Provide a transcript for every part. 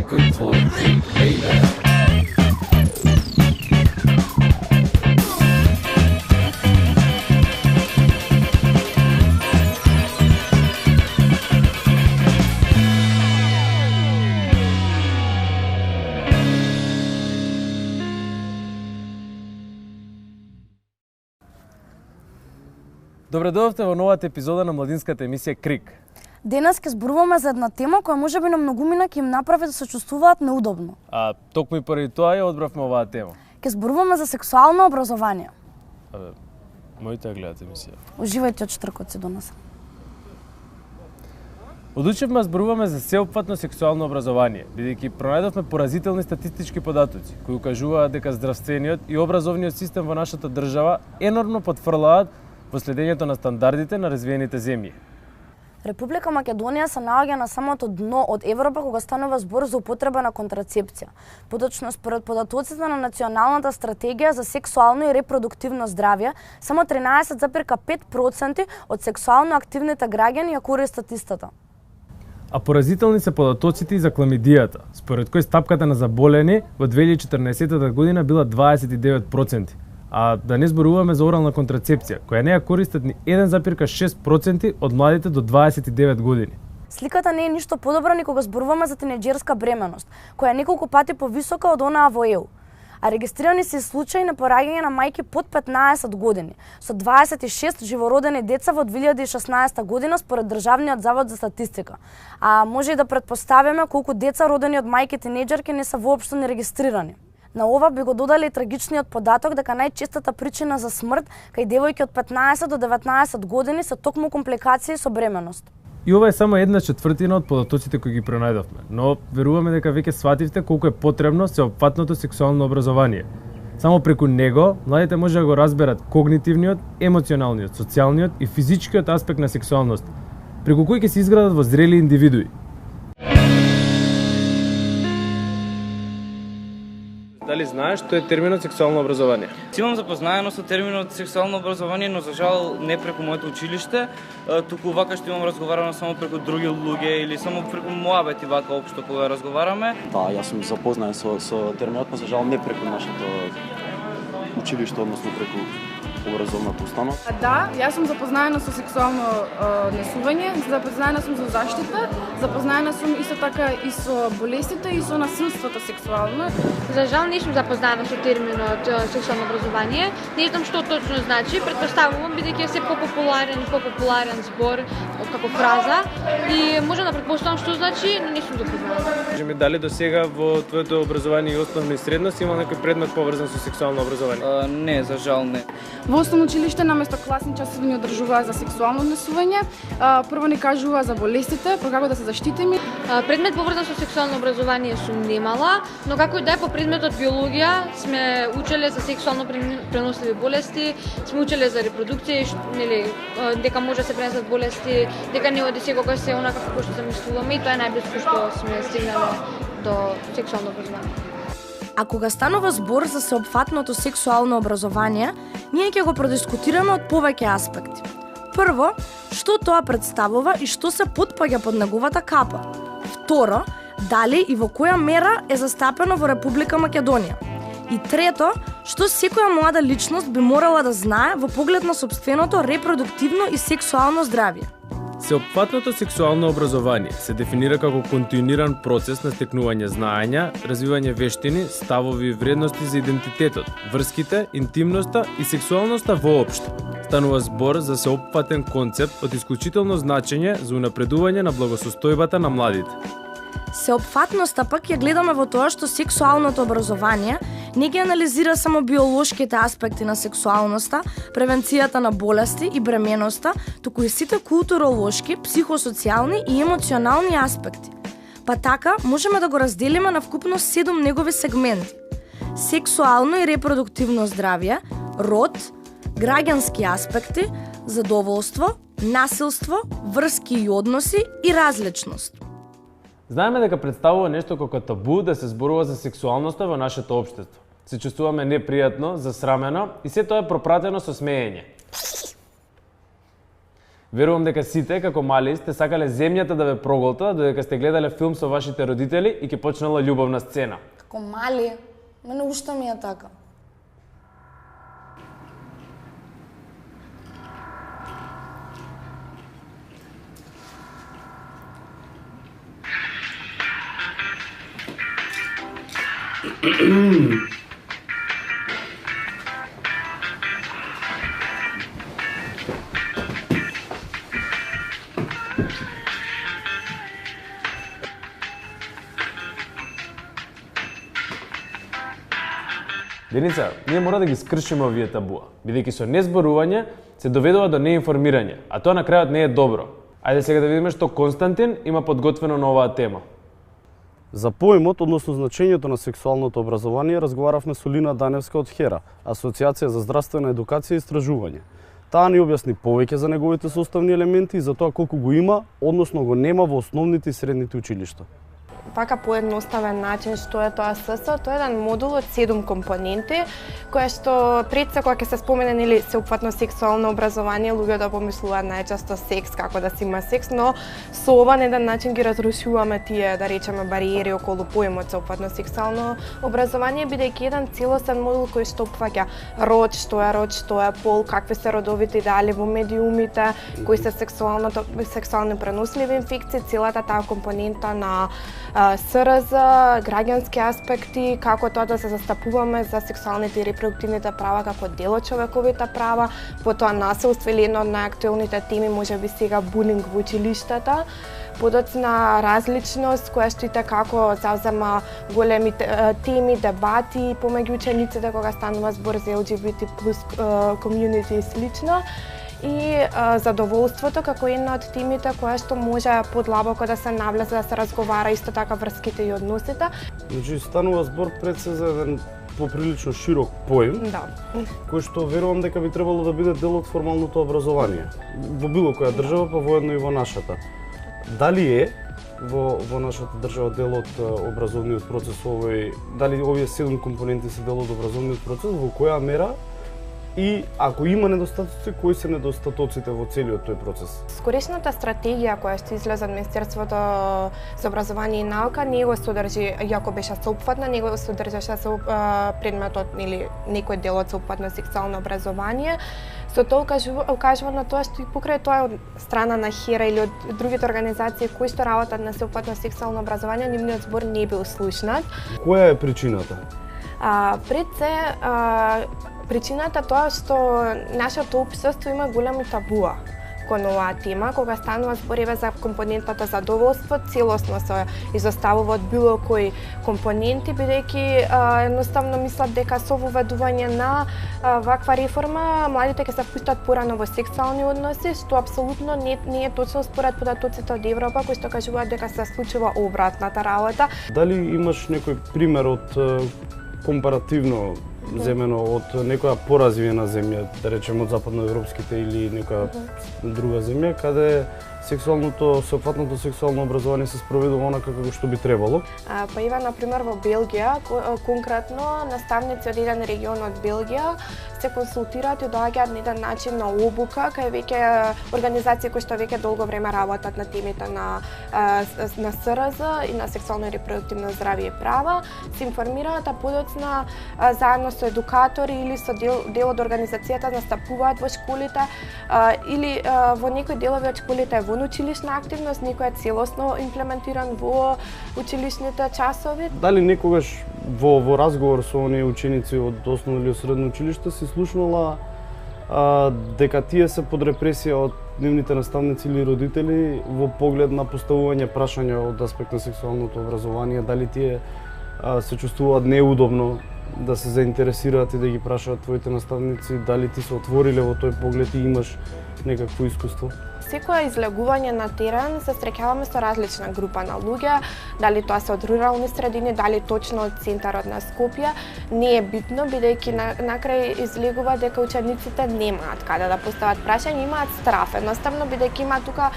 good for Greek labor. Добре дојдовте во новата епизода на младинската емисија Крик. Денес ќе зборуваме за една тема која можеби на многумина ќе им направи да се чувствуваат неудобно. А токму и поради тоа ја одбравме оваа тема. Ќе зборуваме за сексуално образование. Моите гледате емисија. Уживајте од штркоци до нас. Одлучивме да зборуваме за сеопфатно сексуално образование, бидејќи пронајдовме поразителни статистички податоци кои укажуваат дека здравствениот и образовниот систем во нашата држава енормно потврлаат во следењето на стандардите на развиените земји. Република Македонија се наоѓа на самото дно од Европа кога станува збор за употреба на контрацепција. Поточно според податоците на Националната стратегија за сексуално и репродуктивно здравје, само 13,5% од сексуално активните граѓани ја користат истата. А поразителни се податоците и за кламидијата, според кој стапката на заболени во 2014 година била 29%. А да не зборуваме за орална контрацепција, која не ја користат ни 1,6% од младите до 29 години. Сликата не е ништо подобра ни кога зборуваме за тинеџерска бременост, која е неколку пати повисока од онаа во ЕУ. А регистрирани се случаи на пораѓање на мајки под 15 години, со 26 живородени деца во 2016 година според Државниот завод за статистика. А може и да претпоставиме колку деца родени од мајки тинеџерки не се воопшто нерегистрирани. На ова би го додали и трагичниот податок дека најчестата причина за смрт кај девојки од 15 до 19 години се токму компликации со бременост. И ова е само 1/4 од податоците кои ги пронајдовме, но веруваме дека веќе свативте колку е потребно сеопфатното сексуално образование. Само преку него младите може да го разберат когнитивниот, емоционалниот, социјалниот и физичкиот аспект на сексуалност, преку кој ќе се изградат во зрели индивидуи. Дали знаеш што е терминот сексуално образование? Имам запознаено со терминот сексуално образование, но за жал не преку моето училиште, туку вака што имам разговарано само преку други луѓе или само преку моабети вака општо кога разговараме. Да, јас сум запознаен со терминот, но за жал не преку нашето училиште, односно преку образовната установа. Да, јас сум запознаена со сексуално насилување, запознаена сум за заштита, запознаена сум исто така и со болестите и со насилството сексуално. За жал не сум запознаена со терминот сексуално образование. Не знам што точно значи, претпоставувам бидејќи е се популарен збор како фраза и можам да претпоставам што значи, но не сум запознаена. Кажи ми, дали до сега во твоето образование и основно и средно си имал некој предмет поврзан со сексуално образование? Не, за жал не. Во основно училиште наместо класни часови ни одржуваа за сексуално насилување. Прво ни кажуваа за болестите, како да се заштитиме. Предмет поврзан со сексуално образование сум немала, но како и да е по предметот биологија сме учеле за сексуално преносливи болести, сме учеле за репродукција, нели дека може да се пренесат болести, дека не оди секогаш се онака како што замислуваме и тоа е најблиску што сме стигнале до сексуално образование. А кога станува збор за сеопфатното сексуално образование, ние ќе го продискутираме од повеќе аспекти. Прво, што тоа представува и што се потпаѓа под неговата капа. Второ, дали и во која мера е застапено во Република Македонија. И трето, што секоја млада личност би морала да знае во поглед на сопственото репродуктивно и сексуално здравје. Сеопфатното сексуално образование се дефинира како континуиран процес на стекнување знаења, развивање вештини, ставови и вредности за идентитетот, врските, интимноста и сексуалноста воопшто. Станува збор за сеопфатен концепт од исклучително значење за унапредување на благосостојбата на младите. Сеопфатноста пак ја гледаме во тоа што сексуалното образование не ги анализира само биолошките аспекти на сексуалноста, превенцијата на болести и бременоста, туку и сите културолошки, психосоцијални и емоционални аспекти. Па така, можеме да го разделиме на вкупно 7 негови сегменти. Сексуално и репродуктивно здравје, род, граѓански аспекти, задоволство, насилство, врски и односи и различност. Знаеме дека представува нешто како табу да се зборува за сексуалноста во нашето општество. Се чувствуваме непријатно, засрамено и се тоа е пропратено со смеење. Верувам дека сите, како мали, сте сакале земјата да ве проголта, додека сте гледале филм со вашите родители и ќе почнала љубовна сцена. Како мали, мене уште ми е така. Деница, ние мора да ги скршиме овие табуа, бидејќи со незборување се доведува до неинформирање, а тоа на крајот не е добро. Ајде сега да видиме што Константин има подготвено на оваа тема. За поимот, односно значењето на сексуалното образование, разговаравме со Лина Даневска од ХЕРА, Асоциација за здравствена едукација и истражување. Таа ни објасни повеќе за неговите составни елементи и за тоа колку го има, односно го нема во основните и средните училишта. Вака поедноставен начин што е тоа СС, тоа е еден модул од 7 компоненти, која што пред се кога ќе се спомене нели сеопфатно сексуално образование, луѓето да помислуваат најчесто секс, како да се има секс, но со ова на еден начин ги разрушуваме тие, да речеме, бариери околу поимот сеопфатно сексуално образование, бидејќи еден целосен модул кој што опфаќа род, што е пол, какви се родовите идеали во медиумите, кои се сексуално преносливи инфекции, целата таа компонента на СРЗ, граѓански аспекти, како тоа да се застапуваме за сексуалните и репродуктивните права како дел од човековите права, потоа насилство или една од најактуелните теми можеби сега булинг во училиштата, подоцна различност која што и како завзема големи теми, дебати помеѓу учениците кога станува збор за LGBT+ комјунити и слично. И задоволството како една од темите која што може подлабоко да се навлезе, да се разговара исто така врските и односите. Значи станува збор пред се за еден поприлично широк поим, Да. кој што верувам дека би требало да биде дел од формалното образование во било која држава, па воедно и во нашата. Дали е во нашата држава дел од образовниот процес дали овие 7 компоненти се дел од образовниот процес, во која мера? И ако има недостатоци, кои се недостатоците во целиот тој процес? Скорешната стратегија која што излезе од Министерството за образование и наука не го содржи, иако беше сеопфатна, не го содржаше предметот или некој дел од сеопфатно сексуално образование. Со тоа укажува на тоа што и покрај тоа од страна на ХЕРА или од другите организации кои што работат на сеопфатно сексуално образование, нивниот збор не бил слушнат. Која е причината? Пред се причината тоа што нашето општество има големи табуа кон оваа тема, кога станува збориве за компонентата задоволство, целосно се изоставува од било кои компоненти, бидејќи едноставно мислат дека со воведување на ваква реформа младите ќе се впуштат порано во сексуални односи, што апсолутно не е точно според податоците од Европа, кои што кажуваат дека се случува обратната работа. Дали имаш некој пример од компаративно земено од некоја поразвиена земја, да речеме од западноевропските или некоја друга земја, каде сеопфатното сексуално образование се спроведува онака како што би требало? Па има, например, во Белгија, конкретно наставници од еден регион од Белгија се консултираат и доаѓаат на еден начин на обука, кај веќе организации кои што веќе долго време работат на темите на СРЗ и на сексуално и репродуктивно здравје и права, се информираат, а подоцна заедно со едукатори или со дел од организацијата настапуваат во школите или во некои делови од школите е во училишна активност, некој е целосно имплементиран во училишните часови. Дали некогаш во разговор со оние ученици од основно или средно училиште си слушнала дека тие се под репресија од нивните наставници или родители во поглед на поставување прашања од аспект на сексуалното образование, дали тие се чувствуваат неудобно да се заинтересираат и да ги прашаат твоите наставници, дали ти се отвориле во тој поглед и имаш некакво искуство? Секоја излегување на терен се среќаваме со различна група на луѓе, дали тоа се од рурални средини, дали точно од центарот на Скопје, не е битно, бидејќи на крај излегува дека учениците немаат каде да постават прашања, имаат страф, едноставно бидејќи има тука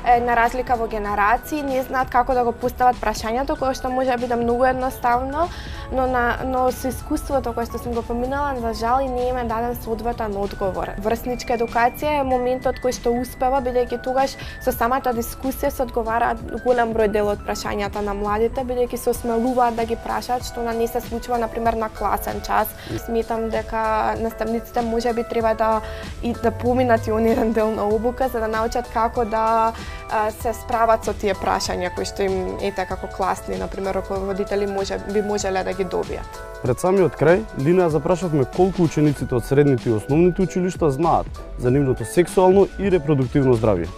една разлика во генерации, не знаат како да го постават прашањето, кое што може да биде многу едноставно, но со искуството кое што сум го поминала, за жал и не им е даден соодветен одговор. Врсничка едукација е моментот кој што успева, бидејќи тогаш со самата дискусија се одговара голем број дел од прашањата на младите, бидејќи се осмелуваат да ги прашаат, што не се случува на пример на класен час. Сметам дека наставниците можеби треба да поминат и оние дел на обука за да научат како да се справат со тие прашања кои што им како класни, на пример, раководители би можеле да ги добијат. Пред самиот крај, Лина запрашавме колку учениците од средните и основните училишта знаат за нивното сексуално и репродуктивно здравје.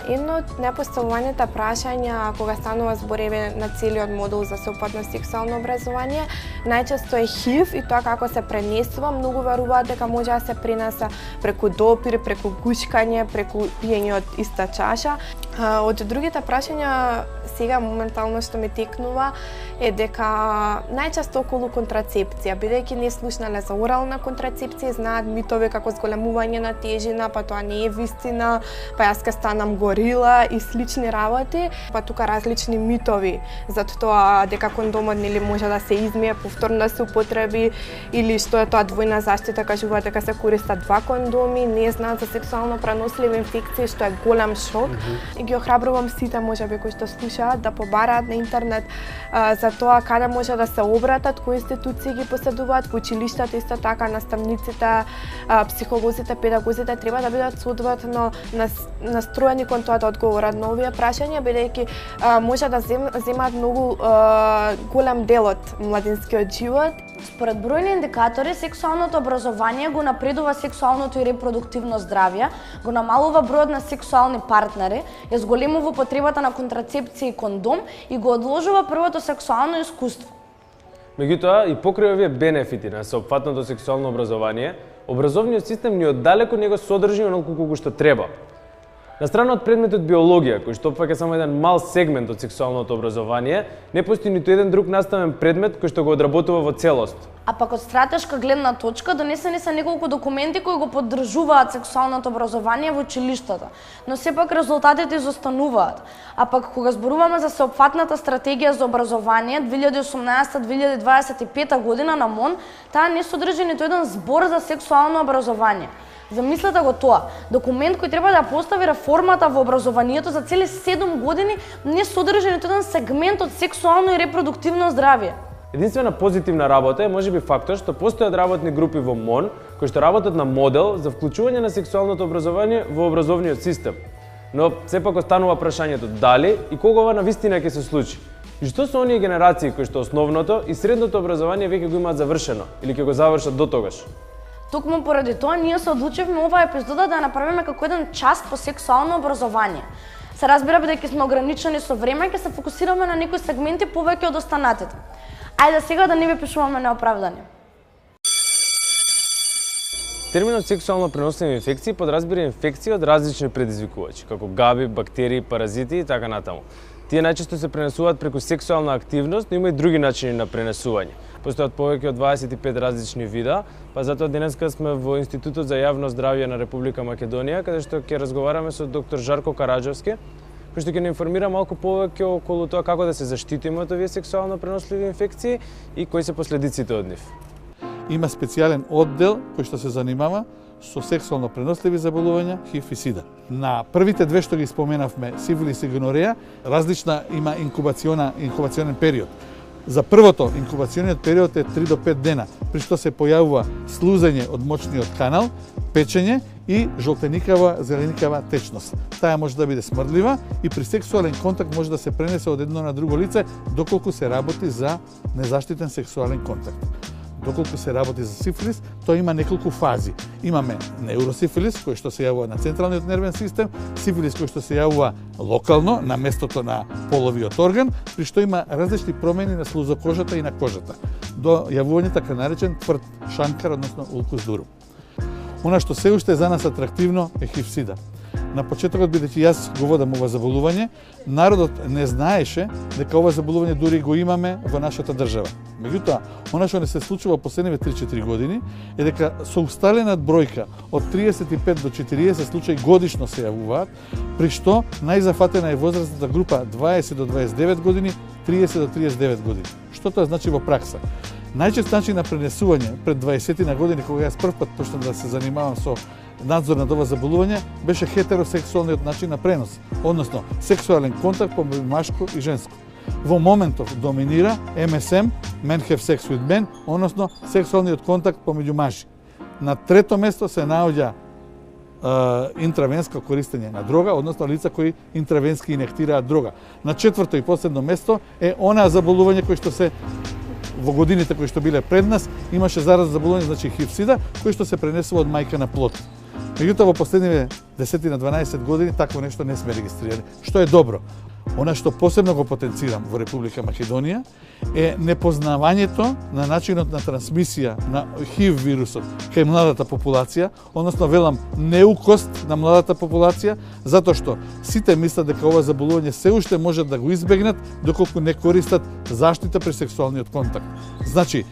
Едно од непоставуваните прашања кога станува збореви на целиот модул за сеопфатно сексуално образование, најчесто е ХИВ и тоа како се пренесува. Многу веруваат дека може да се пренесе преку допир, преку гушкање, преку пиење од иста чаша. Од другите прашања сега моментално што ми текнува е дека најчесто околу контрацепција, бидејќи не слушнале за орална контрацепција, знаат митови како зголемување на тежина, па тоа не е вистина, па јас ке станам горила и слични работи, па тука различни митови за тоа дека кондомот нели може да се измие, повторно да се употреби или што е тоа двојна заштита, кажуваат дека се користат 2 кондоми, не знаат за сексуално преносливи инфекции, што е голем шок. И ги охрабрувам сите можеби кои што слушаат да побараат на интернет за тоа каде може да се обратат, кои институции ги поседуваат, во училиштата исто така, наставниците, психолозите, педагозите треба да бидат соодветно настроени кон тоа да одговорат на овие прашања, бидејќи може да земаат многу голем дел од младинскиот живот. Според бројни индикатори, сексуалното образование го напредува сексуалното и репродуктивно здравје, го намалува бројот на сексуални партнери, ја зголемува потребата на контрацепција и кондом и го одложува првото сексуално искуство. Меѓутоа, и покрај овие бенефити на сеопфатното сексуално образование, образовниот систем ни оддалеку него содржи онолку колку што треба. На страна од предметот биологија, кој што опфаќа само еден мал сегмент од сексуалното образование, не постои ниту еден друг наставен предмет кој што го одработува во целост. А пак од стратешка гледна точка донесени се неколку документи кои го поддржуваат сексуалното образование во училиштата, но сепак резултатите изостануваат. А пак кога зборуваме за сеопфатната стратегија за образование 2018-2025 година на МОН, таа не содржи ниту еден збор за сексуално образование. Замислете го тоа. Документ кој треба да постави реформата во образованието за цели 7 години не содржи ниту еден сегмент од сексуално и репродуктивно здравје. Единствена позитивна работа е можеби фактот што постојат работни групи во МОН кои што работат на модел за вклучување на сексуалното образование во образовниот систем. Но сепак останува прашањето дали и кога ова навистина ќе се случи. И што со оние генерации кои што основното и средното образование веќе го имаат завршено или ќе го завршат до тогаш? Токму поради тоа ние се одлучивме оваа епизода да направиме како еден час по сексуално образование. Се разбира бидејќи сме ограничени со време, ќе се фокусираме на некои сегменти повеќе од останатите. Ајде сега да не ви пишуваме неоправдани. Терминот сексуално преносливи инфекции подразбира инфекции од различни предизвикувачи, како габи, бактерии, паразити и така натаму. Тие најчесто се пренесуваат преку сексуална активност, но има и други начини на пренесување. Постојат повеќе од 25 различни вида, па затоа денеска сме во Институтот за јавно здравје на Република Македонија, каде што ќе разговараме со доктор Жарко Караџовски, кој што ќе ни информира малку повеќе околу тоа како да се заштитиме од овие сексуално преносливи инфекции и кои се последиците од нив. Има специјален оддел кој што се занимава со сексуално преносливи заболувања, ХИВ и СИДА. На првите две што ги споменавме, сифилис и гонореја, различна има инкубационен период. За првото инкубациониот период е 3 до 5 дена, при што се појавува слузење од мочниот канал, печење и жолтеникава, зеленикава течност. Таа може да биде смрдлива и при сексуален контакт може да се пренесе од едно на друго лице доколку се работи за незаштитен сексуален контакт. Доколку се работи за сифилис, тоа има неколку фази. Имаме неуросифилис, кој што се јавува на централниот нервен систем, сифилис кој што се јавува локално, на местото на половиот орган, при што има различни промени на слузокожата и на кожата, до јавување така наречен тврд шанкар, односно улкус дурум. Она што се уште за нас атрактивно е ХИВ-СИДА. На почетокот, бидејќи јас го водам ова заболување, народот не знаеше дека ова заболување дури го имаме во нашата држава. Меѓутоа, она што не се случува последниве 3-4 години е дека со усталенат бројка од 35 до 40 случаи годишно се јавуваат, при што најзафатена е возрастната група 20 до 29 години, 30 до 39 години. Што тоа значи во пракса? Најчест начин на пренесување пред 20 на години, кога јас прв пат почнав да се занимавам со надзор на ова заболување, беше хетеросексуалниот начин на пренос, односно сексуален контакт помеѓу машко и женско. Во моментов доминира MSM, Men Have Sex with Men, односно сексуалниот контакт помеѓу мажи. На трето место се наоѓа интравенско користење на дрога, односно лица кои интравенски инектираат дрога. На четврто и последно место е онаа заболување кој што се во годините кои што биле пред нас, имаше заразно заболување, значи хив-сида, кој што се пренесува од мајка на плод. Меѓутоа во последниве 10 на 12 години такво нешто не сме регистрирали, што е добро. Она што посебно го потенцирам во Република Македонија е непознавањето на начинот на трансмисија на ХИВ вирусот кај младата популација, односно велам неукост на младата популација, затоа што сите мислат дека ова заболување се уште можат да го избегнат доколку не користат заштита при сексуалниот контакт. Значи,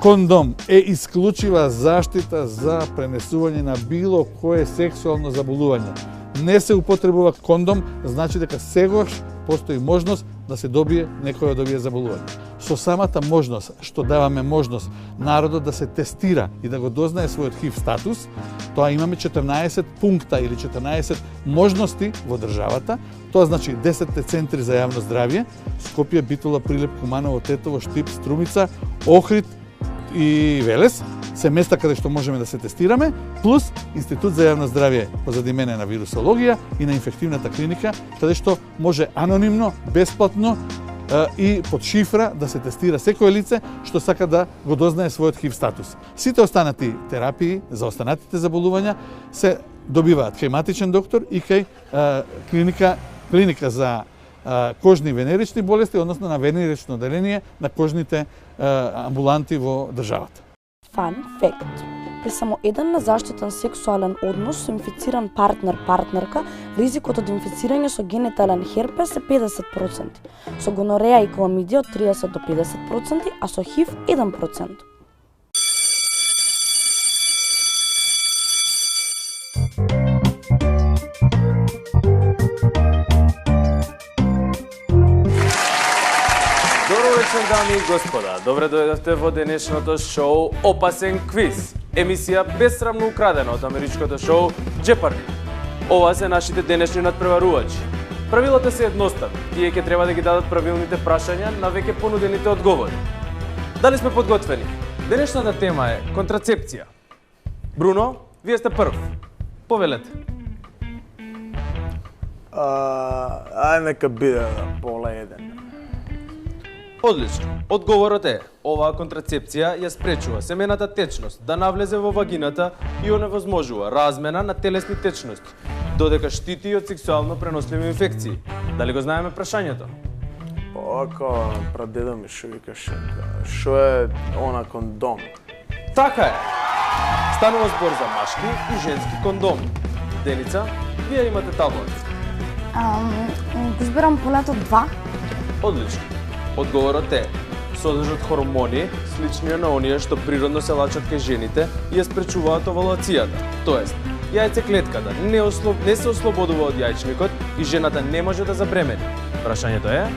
кондом е исклучива заштита за пренесување на било кое сексуално заболување. Не се употребува кондом, значи дека сегаш постои можност да се добие некој од овие заболувања. Со самата можност, што даваме можност народот да се тестира и да го дознае својот ХИВ статус, тоа имаме 14 пункта или 14 можности во државата. Тоа значи 10 центри за јавно здравје, Скопје, Битола, Прилеп, Куманово, Тетово, Штип, Струмица, Охрид и Велес, се места каде што можеме да се тестираме, плюс Институт за јавно здравје позади мене на вирусологија и на инфективната клиника, каде што може анонимно, бесплатно и под шифра да се тестира секое лице што сака да го дознае својот ХИВ статус. Сите останати терапии за останатите заболувања се добиваат кај матичен доктор и кај клиника за кожни и венерични болести, односно на венерично оделение на кожните амбуланти во државата. Fun fact. При само еден незаштитен сексуален однос со инфициран партнер-партнерка, ризикот од инфицирање со генитален херпес е 50%, со гонореја и кламидија од 30 до 50%, а со ХИВ 1%. Дами и господа, добре дојдовте во денешното шоу Опасен квиз, емисија бесрамно украдена од америчкото шоу Jeopardy. Ова се нашите денешни надпреварувачи. Правилата се едноставни, тие ќе треба да ги дадат правилните прашања на веќе понудените одговори. Дали сме подготвени? Денешната тема е контрацепција. Бруно, вие сте прв. Повелете. Нека биде поледен. Одлично. Одговорот е, оваа контрацепција ја спречува семената течност да навлезе во вагината и оневозможува размена на телесни течности, додека штити од сексуално преносливи инфекции. Дали го знаеме прашањето? Око, прадедо ми шо викаше, шо е она кондом? Така е. Станува збор за машки и женски кондоми. Деница, вие имате таблет. Го збирам полето 2. Одлично. Одговорот е, содржат хормони, слични на оние што природно се лачат кај жените и ја спречуваат овалуацијата. Тоест, јајцеклетката не се ослободува од јајчникот и жената не може да забремени. Прашањето е?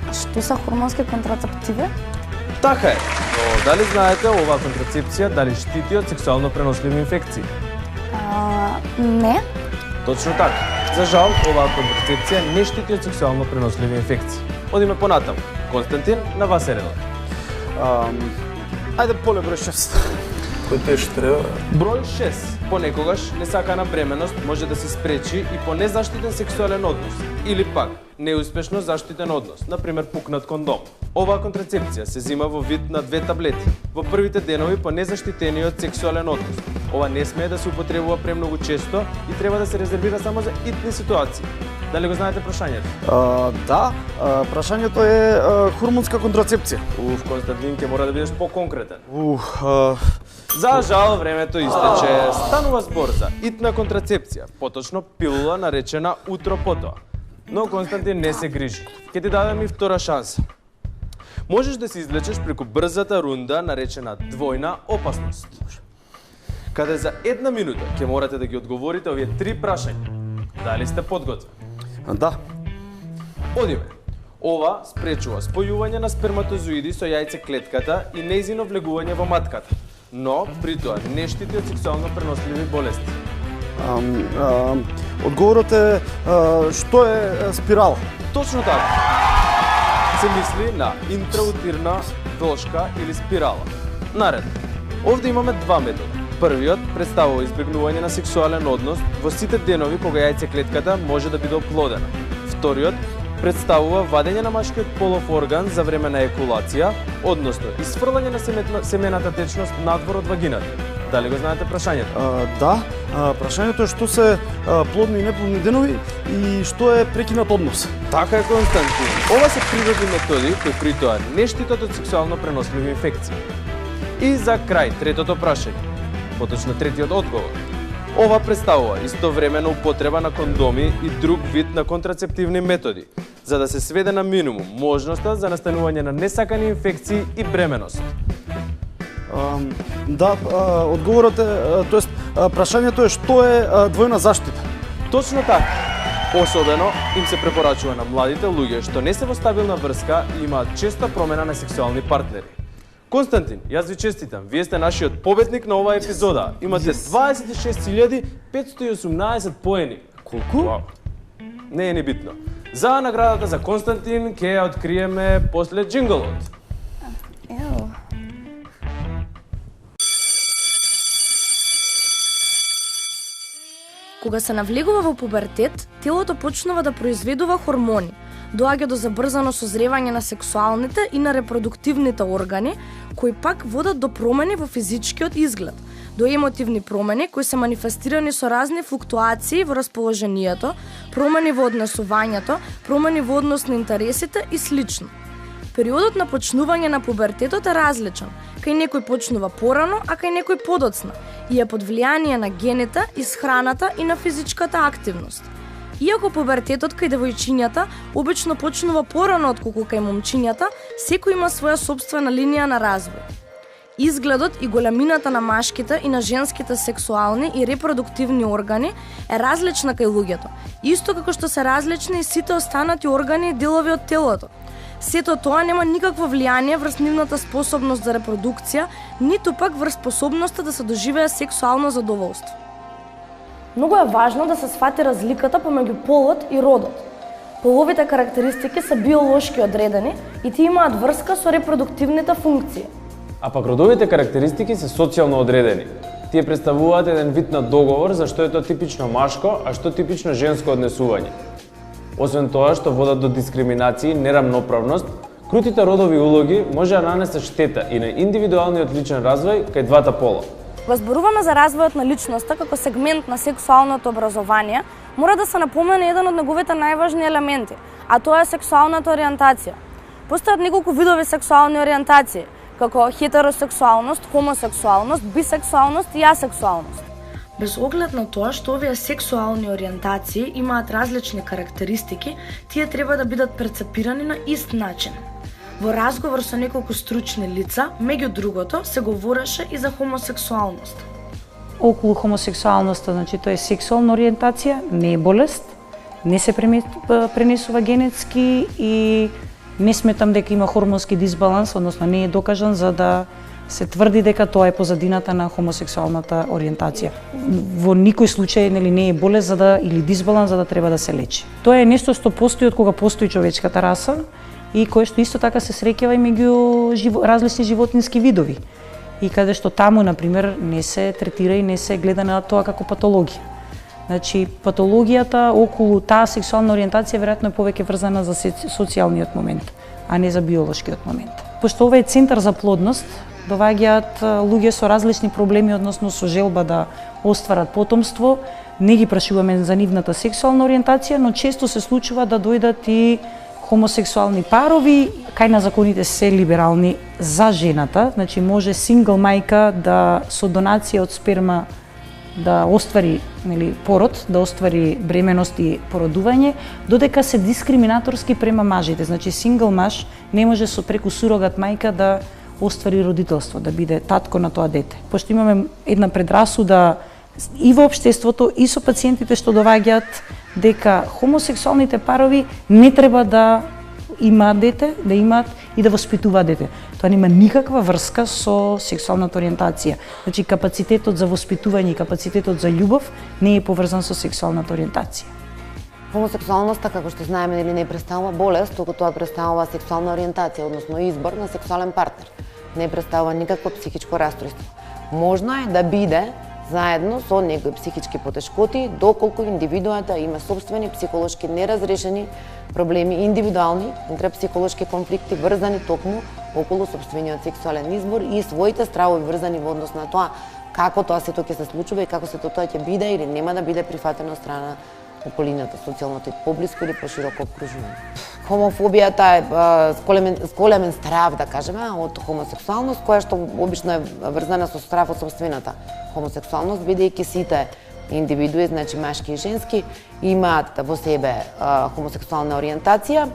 Што се хормонски контрацептиви? Така е. Но дали знаете оваа контрацепција дали штити од сексуално преносливи инфекции? Не. Точно така. За жал, оваа контрацепција не штити од сексуално преносливи инфекции. Одиме понатаму. Константин, на вас е редот. Ајде поле број 6. Кој те што треба? Број 6. Понекогаш несакана бременост може да се спречи и по незаштитен сексуален однос или пак неуспешно заштитен однос, например пукнат кондом. Оваа контрацепција се зима во вид на 2 таблети во првите денови по незаштитениот сексуален однос. Ова не смее да се употребува премногу често и треба да се резервира само за итни ситуации. Дали го знаете прашањето? Да, прашањето е хормонска контрацепција. Константин, ќе мора да бидеш поконкретен. За жал, времето истече. Станува збор за итна контрацепција, поточно пилула наречена утро потоа. Но Константин не се грижи. Ќе ти дадем и втора шанса. Можеш да се излечеш преку брзата рунда наречена двојна опасност. Каде за 1 минута ќе морате да ги одговорите овие 3 прашања. Дали сте подготвени? Да. Одиме. Ова спречува спојување на сперматозоиди со јајцеклетката и нејзино влегување во матката, но при тоа не штити од сексуално преносливи болести. Одговорот е што е спирала? Точно така. Се мисли на интраутирна должка или спирала. Наред. Овде имаме 2 методи. Првиот представува избегнување на сексуален однос во сите денови кога јајцеклетката може да биде оплодена. Вториот представува вадење на машкиот полов орган за време на екулација, односно исфрлање на семената течност надвор од вагината. Дали го знаете прашањето? Да, прашањето е што се плодни и неплодни денови и што е прекинат однос. Така е, Константин. Ова се природни методи кои при тоа не штитат од сексуално преносливи инфекции. И за крај, третото прашање, поточно третиот одговор. Ова представува истовремена употреба на кондоми и друг вид на контрацептивни методи, за да се сведе на минимум можноста за настанување на несакани инфекции и бременост. Да, одговорот е, тоест прашањето е што е двојна заштита. Точно така. Особено им се препорачува на младите луѓе што не се во стабилна врска и имаат честа промена на сексуални партнери. Константин, јас ви честитам. Вие сте нашиот победник на оваа епизода. Имате 26.518 поени. Колку? Не е ни битно. За наградата за Константин ќе ја откриеме после джинглот. Кога се навлегува во пубертет, телото почнува да произведува хормони. Доаѓа до забрзано созревање на сексуалните и на репродуктивните органи, кои пак водат до промени во физичкиот изглед, до емотивни промени кои се манифестирани со разни флуктуации во расположението, промени во однесувањето, промени во однос на интересите и слично. Периодот на почнување на пубертетот е различен. Кај некој почнува порано, а кај некој подоцна и е под влијание на гените, исхраната и на физичката активност. Иако пубертетот кај девојчињата обично почнува порано отколку кај момчињата, секој има своја сопствена линија на развој. Изгледот и големината на машките и на женските сексуални и репродуктивни органи е различна кај луѓето, исто како што се различни и сите останати органи и делови од телото. Сето тоа нема никакво влијание врз нивната способност за репродукција, ниту пак врз способноста да се доживее сексуално задоволство. Многу е важно да се сфати разликата помеѓу полот и родот. Половите карактеристики се биолошки одредени и тие имаат врска со репродуктивните функции. А пак родовите карактеристики се социјално одредени. Тие представуваат еден вид на договор за што е тоа типично машко, а што типично женско однесување. Освен тоа што водат до дискриминации, нерамноправност, крутите родови улоги може да нанесат штета и на индивидуалниот личен развој кај двата пола. Кога зборуваме за развојот на личноста како сегмент на сексуалното образование, мора да се напомене еден од неговите најважни елементи, а тоа е сексуалната ориентација. Постојат неколку видови сексуални ориентации, како хетеросексуалност, хомосексуалност, бисексуалност и асексуалност. Без оглед на тоа што овие сексуални ориентации имаат различни карактеристики, тие треба да бидат перцепирани на ист начин. Во разговор со неколку стручни лица, меѓу другото, се говореше и за хомосексуалност. Околу хомосексуалноста, значи тоа е сексуална ориентација, не е болест, не се пренесува генетски и не сметам дека има хормонски дисбаланс, односно не е докажан за да се тврди дека тоа е позадината на хомосексуалната ориентација. Во никој случај не е болест или дисбаланс за да треба да се лечи. Тоа е нешто што постои од кога постои човечката раса и кое што исто така се среќава и меѓу различни животински видови. И каде што таму, например, не се третира и не се гледа на тоа како патологија. Значи, патологијата околу таа сексуална ориентација веројатно е повеќе врзана за социјалниот момент, а не за биолошкиот момент. пошто ова е центар за плодност, доаѓаат луѓе со различни проблеми, односно со желба да остварат потомство. Не ги прашуваме за нивната сексуална ориентација, но често се случува да дојдат и хомосексуални парови. Кај на законите се либерални за жената, значи може сингл мајка да со донација од сперма да оствари пород, да оствари бременост и породување, додека се дискриминаторски према мажите. Значи сингл маж не може со преку сурогат мајка да оствари родителство, да биде татко на тоа дете. Пошто имаме една предрасуда и во општеството и со пациентите што доаѓаат дека хомосексуалните парови не треба да имаат дете, да имаат и да воспитуваат дете. Тоа нема никаква врска со сексуалната ориентација. Значи капацитетот за воспитување и капацитетот за љубов не е поврзан со сексуалната ориентација. Хомосексуалноста, како што знаеме, не представува болест, туку тоа представува сексуална ориентација, односно избор на сексуален партнер. Не представува никакво психичко расстройство. Можно е да биде заедно со некои психички потешкоти, доколку индивидуата има собствени психолошки неразрешени проблеми, индивидуални интрапсихолошки конфликти врзани токму околу собствениот сексуален избор и своите стравови врзани во однос на тоа како тоа сето ќе се случува и како сето тоа ќе биде или нема да биде прифатено од страна околината, социјалното и поблиско или пошироко окружување. Хомофобијата е големен страв, да кажеме, од хомосексуалност, која што обично е врзана со страв од собствената хомосексуалност, бидејќи сите индивидуи, значи машки и женски, имаат во себе хомосексуална ориентација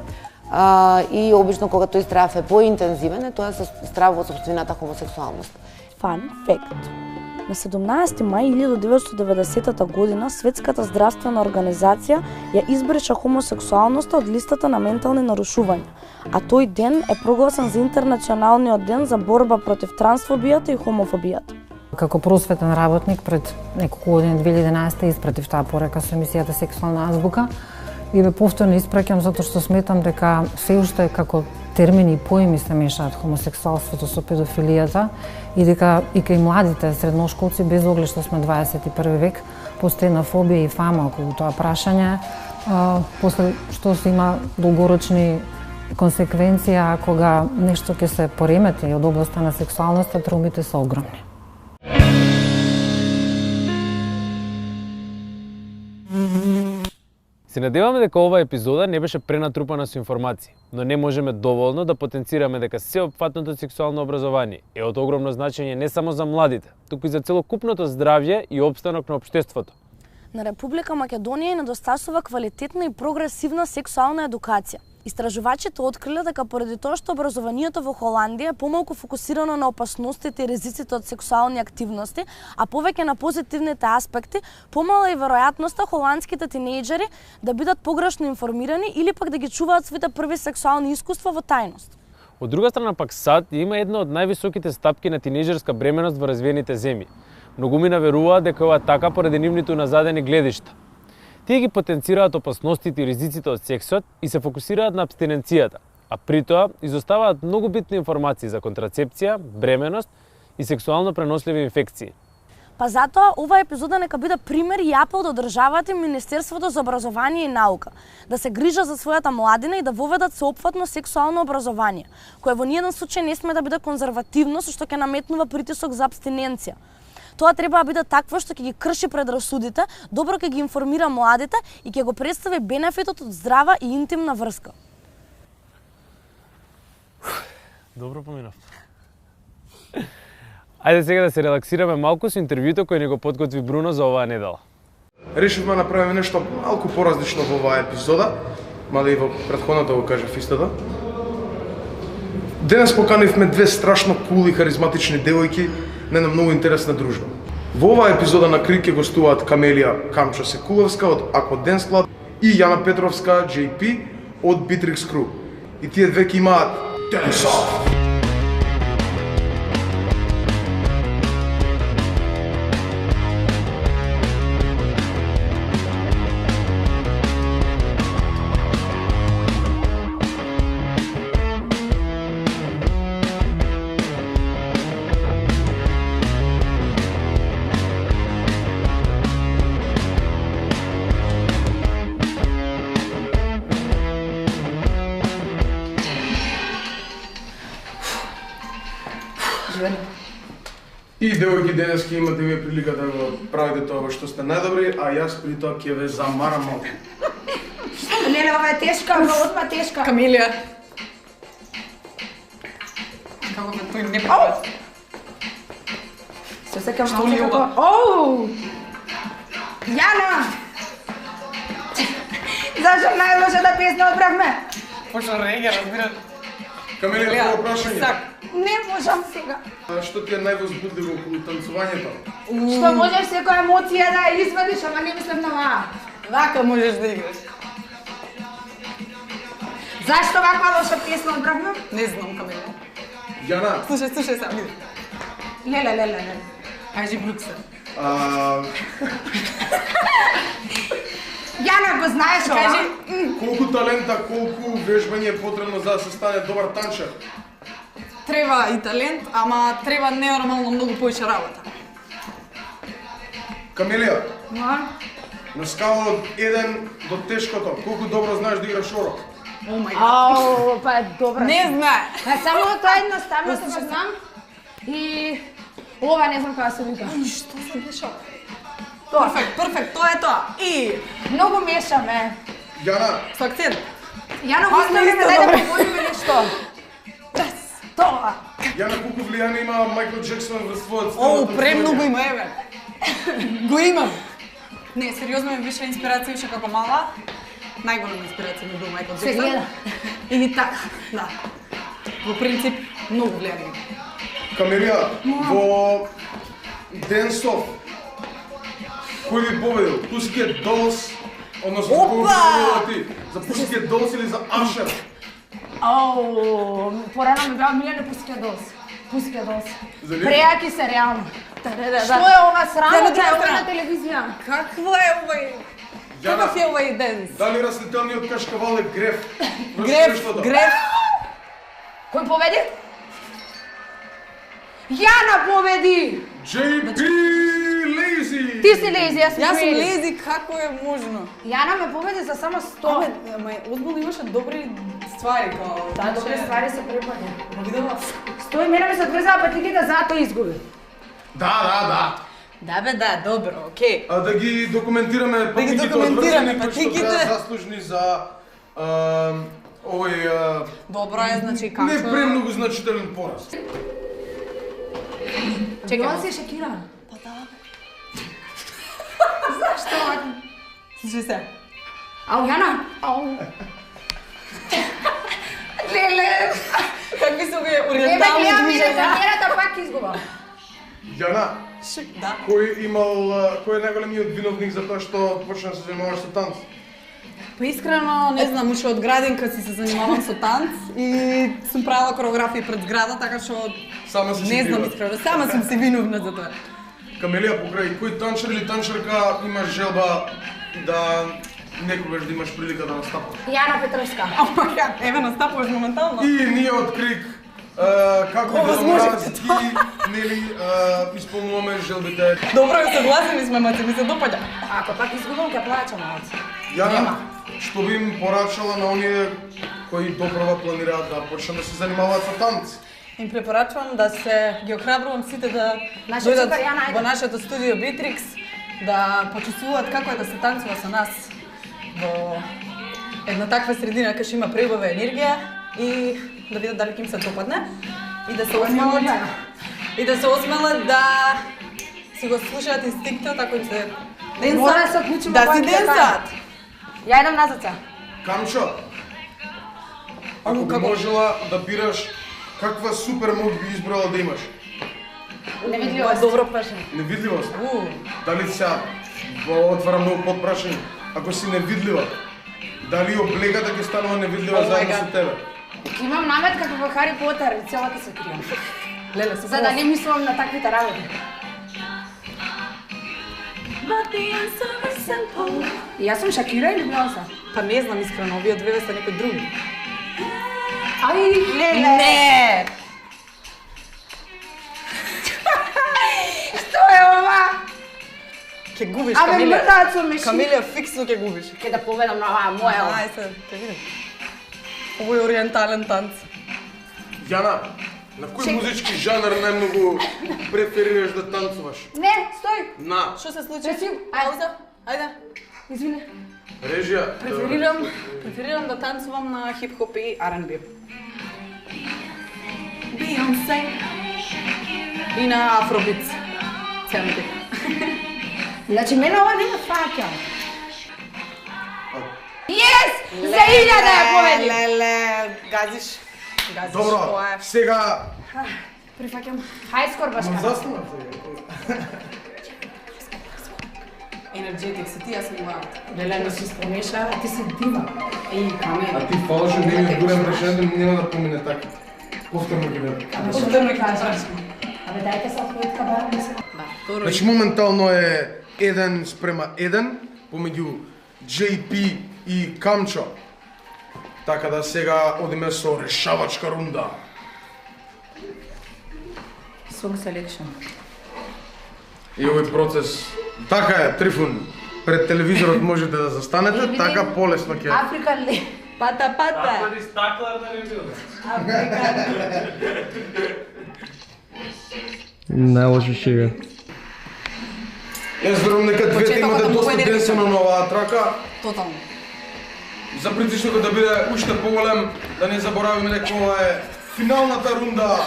и обично кога тој страв е поинтензивен, тоа е страв од собствената хомосексуалност. Фан факт. На 17 мај 1990 година Светската здравствена организација ја избриша хомосексуалноста од листата на ментални нарушувања, а тој ден е прогласен за Интернационалниот ден за борба против трансфобијата и хомофобијата. Како просветен работник пред неколку години 2011 испратив таа порека со емисијата Сексуална азбука и ве повторно испраќам затоа што сметам дека се уште како термини и поими се мешаат хомосексуалството со педофилијата и дека и кај младите средношколци, без оглед што сме 21 век, постои една фобија и фама околу тоа прашање, после што се има долгорочни консеквенција кога нешто ќе се поремети од областа на сексуалноста, траумите се огромни. Се надеваме дека оваа епизода не беше пренатрупана со информации, но не можеме доволно да потенцираме дека сеопфатното сексуално образование е од огромно значење не само за младите, туку и за целокупното здравје и опстанок на општеството. На Република Македонија недостасува квалитетна и прогресивна сексуална едукација. Истражувачите откриле дека поради тоа што образованието во Холандија е помалку фокусирано на опасностите и ризиците од сексуални активности, а повеќе на позитивните аспекти, помала е веројатноста холандските тинејџери да бидат погрешно информирани или пак да ги чуваат своите први сексуални искуства во тајност. Од друга страна пак САД има една од највисоките стапки на тинејџерска бременост во развиените земји. Многумина веруваат дека ова така поради нивните назадени гледишта. Тие ги потенцираат опасностите и ризиците од сексот и се фокусираат на абстиненцијата, а при тоа изоставаат многу битни информации за контрацепција, бременост и сексуално преносливи инфекции. Па затоа оваа епизода нека биде пример и апел до државата и Министерството за образование и наука да се грижат за својата младина и да воведат сеопфатно сексуално образование, кое во ниеден случај не сме да биде конзервативно, со што ќе наметнува притисок за абстиненција. Тоа треба да биде такво што ќе ги крши предрасудите, добро ќе ги информира младите и ќе го представи бенефитот од здрава и интимна врска. Добро поминав. Ајде сега да се релаксираме малку со интервјуто кој ни го подготви Бруно за оваа недела. Решивме да направиме нешто малку поразлично во оваа епизода, мали и во претходната го кажав истото. Денес поканивме две страшно кул и харизматични девојки на една многу интересна дружба. Во оваа епизода на Крик ќе гостуваат Камелија Камчо Секуловска од Aqua Dance Club и Јана Петровска JP од Bitrix Crew. И тие две ќе имаат Dance Off! И девојки денес ќе имате вие прилика да го правите тоа во што сте најдобри, а јас при тоа ќе ве замарам малку. Леле, ова е тешка, одма тешка. Камилија. Како ме тој не прави. Се секам малку како... Оу! Јана! Зашто најлошата песна одбравме? Пошто реге, разбираш. Камилија, прво прашање. Не можам сега. Што ти е највозбудливо околу танцувањето? Што можеш секоја емоција да ја извадиш, ама не мислам на ваа. Вака можеш да играш. Зашто ваква лоша песна одбравме? Не знам, Камилија. Јана. Слушај сам, види. Леле. Кажи Брукса. Јана, го знаеш ова? Кажи. Колку талента, колку вежбање е потребно за да се стане добар танчер? Треба и талент, ама треба ненормално многу повеќе работа. Камилија. На скала од 1 до тешкото, колку добро знаеш да играш орок? О мај гад. Па добро. Не знае. Само тоа едноставно се знам. И ова не знам како се вика. Што се дешава? Перфект, тоа е тоа. И многу мешаме. Јана. Со акцент. Јана, го оставиме да поговориме нешто. Тоа. Јана, колку влијание има Майкл Джексон во својот стил? О, премногу има, еве. Го имам. Не, сериозно ми беше инспирација уште како мала. Најголема инспирација ми бил Майкл Джексон. Се гледа. И така, да. Во принцип, многу влијание. Камилија, во Денсов, кој би победил? Pussycat Dolls, односно кој би победил ти? За Pussycat Dolls или за Usher? Ау, порано ми беа милени Pussycat Dolls. За Преаки се реално. Да. Што е ова срамота е ова на телевизија? Какво е овој? Каков е овој денс? Дали разлетелниот кашкавал е Греф? Греф. Кој победи? Јана победи! JP Lazy! Ти си Lazy, јас сум Lazy, како е можно? Јана ме победи за само 100. Ама одбил имаше добри ствари, као... Да, добри ствари се препаѓа. Го видела? 100 и мене ми се отврзаа патиките, затоа изгуби. Да. Да бе, да, добро, окей. А да ги документираме патиките одврзани, кои што беа заслужни за овој... Добро е, значи, како... Не премногу значителен пораз. Чекај, он си Шакира. Па да, бе. Зашто? Слушай се. Ау, Јана? Ау. Леле. Какви се овие ориентални движења? Камерата пак изгуба. Јана, да. Кој е најголемиот виновник за тоа што почна да се занимаваш со танц? Па искрено, не знам, уште од градинка си се занимавам со танц и сум правила коreografија пред зграда, така што не знам искрено, сама сум се виновна за тоа. Камелија, покрај кој танчер или танчерка имаш желба да некогаш да имаш прилика да настапаш? Јана Петровска. Еве настапуваш моментално. И ние од Крик како да мразги, нели, исполнуваме желбите. Добро, согласени сме, маци, ми се допаѓа. Ако пак изгубам, ќе плаќам, маци. Јана, што би им порачала на оние кои допрва планираат да почнат да се занимаваат со танц? Им препорачувам да се ги охрабрувам сите да дојдат во нашето студио Битрикс, да почувствуваат како е да се танцува со нас во една таква средина кај што има преубава енергија и да видат дали ќе им се допадне и да се осмелат да си го слушаат инстинктот ако им се денсат, да си денсат. Ја идам назад сега. Камчо, ако би можела да бираш, каква супер моќ би избрала да имаш? Невидливост. Добро прашање. Невидливост? Дали сега отварам многу подпрашање? Ако си невидлива, дали облегата ќе станува невидлива заедно со тебе? Имам намет како во Хари Потер и цела ќе се кријам. Леле, за да не мислам на таквите работи. И јас сум Шакира или Беонсе? Па не знам искрено, овие две се некои други. Ај, леле! Не! Што е ова? Ке губиш, Камилија. Абе, мрдаат со меши. Камилија, фиксно ке губиш. Ке да победам на оваа моја. Ај се, ке видим. Овој ориентален танц. Јана, На кој музички жанр најмногу преферираш да танцуваш? Не, стој. На. Што се случи? Пауза. Ајде. Извини. Режија. Преферирам да танцувам на хип-хоп и R&B. Beyoncé. И на афробит. Целите. Значи, мене ова не ме фаќа. Yes! За 1000 ја победи! Леле, газиш. Добро, сега... Прифаќам. Хај скорбашка. Ма застанав сега. Енерджетик си ти, јас сум млад. Леле, не си спомеша, а ти си дива. Еј, камера. А ти фалшо не ми одгурам референдум, нема да помине така. Повторно ги дадам. Повторно ги кажеш. Абе, дајте се отвојтка барам да се... Значи, моментално е 1:1 помеѓу JP и Камчо. Така да сега одиме со решавачка рунда. Song selection. И овој процес, така е, Трифун, пред телевизорот можете да застанете, така полесно ќе. Африка ли? Пата. Ако стаклар да не бил. Најлошо шега. Јас верувам дека двете имате доста денсено на оваа трака. Тотално. За притишнокот да биде уште поголем, да не заборавиме дека ова е финалната рунда,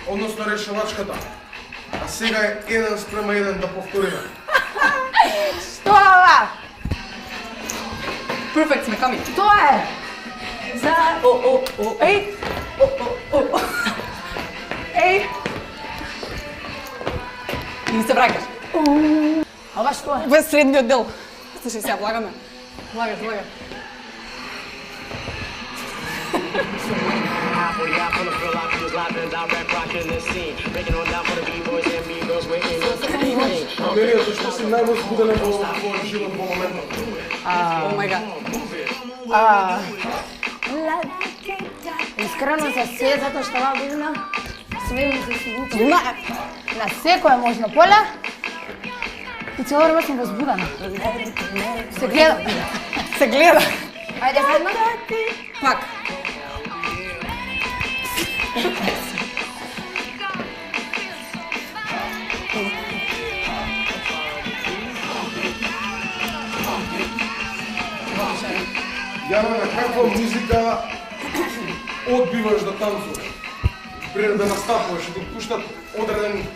односно решавачката. А сега е 1:1 да повториме. Што е ова? Perfect сме, ками. Тоа е! За... Еј! Еј! Не се враќаш. Ова што е? Ова е средниот дел. Слушај сега, влагаме. Влагаш. Амелија, зашто си највозбудена во твојот живот во моментот? О мај гад. Искрено за се, затоа што оваа година све ми се случи. На секое можно поле. И цело време сум возбудена. Се гледа. Ајде, веднаш. Пак. Јана, на каква музика одбиваш да танцуваш? Пред да настапуваш, да пуштат одреден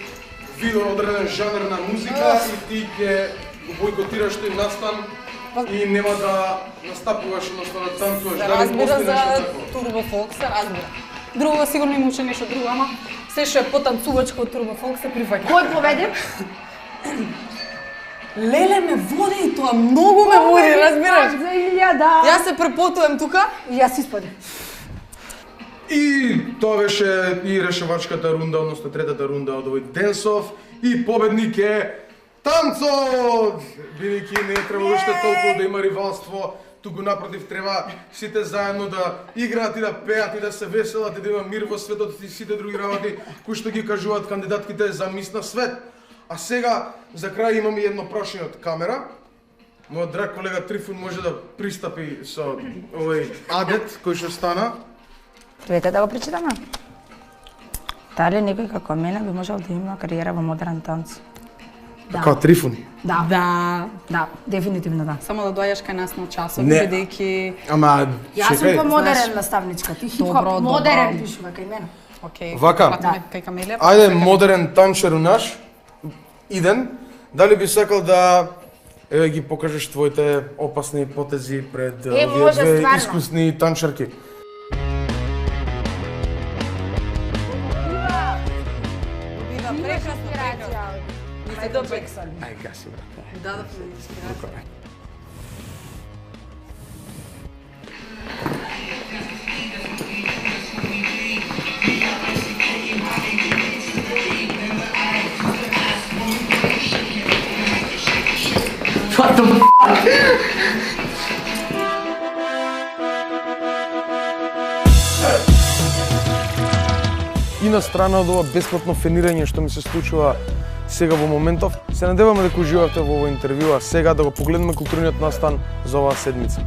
видео, одреден жанр на музика и ти ќе го бойкотираш тој настан и нема да настапуваш, односно да танцуваш. Се Дали разбира постои за нешто такво? Turbo Folk, се разбира. Друго сигурно има уште нешто друго, ама се што е потанцувачко од Turbo Folk се прифаќа. Кој победи? Леле ме води, тоа многу ме води, разбираш? За 1000. Јас се препотувам тука и јас испадам. И тоа беше и решавачката рунда, односно третата рунда од овој денсов и победник е Танцо! Бидејќи не треба уште толку да има ривалство, туку напротив треба сите заедно да играат и да пеат и да се веселат и да има мир во светот и сите други работи кои што ги кажуваат кандидатките за мис на свет. А сега за крај имам и едно прашање од камера. Мојот драг колега Трифун може да пристапи со овој адет кој што стана. Дојдете да го прочитаме. Дали некој како мене би можел да има кариера во модерен танц? Како Трифун? Да, дефинитивно да. Само да доаѓаш кај нас на часови, Не. бидејќи... Ама, Јас сум чекај. по-модерен наставничка, ти хип-хоп модерен пишува кај мене. Океј, Вака. пратиме кај Камелија. Ајде, модерен танчер у наш, иден. Дали би сакал да ги покажеш твоите опасни потези пред овие може, две стварно. искусни танчерки? Бива прекрасно, прекрасно. Ни се допексан. Ај, гаси, брат. Дадовме инспирација. What the И на страна од ова бесплатно фенирање што ми се случува сега во моментов, се надеваме дека уживавте во овој интервју, а сега да го погледнеме културниот настан за оваа седмица.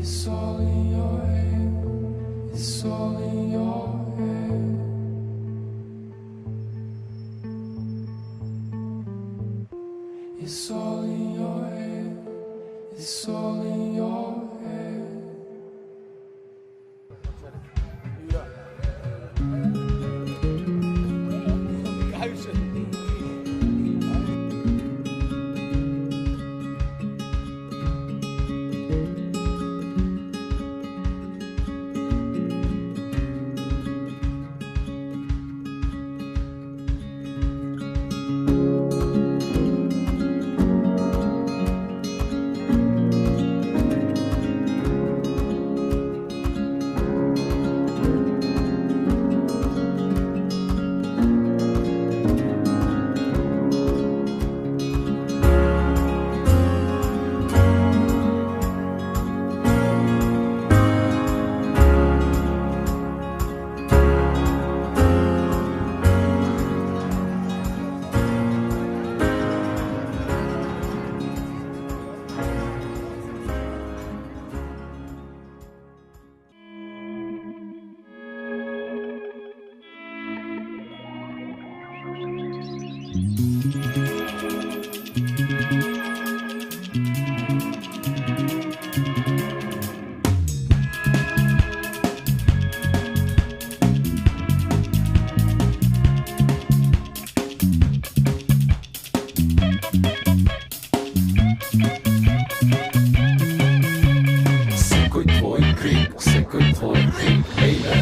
It's all in your head. It's all in your head. It's all in your head. It's all in your head. Sekoj tvoj krik, hej.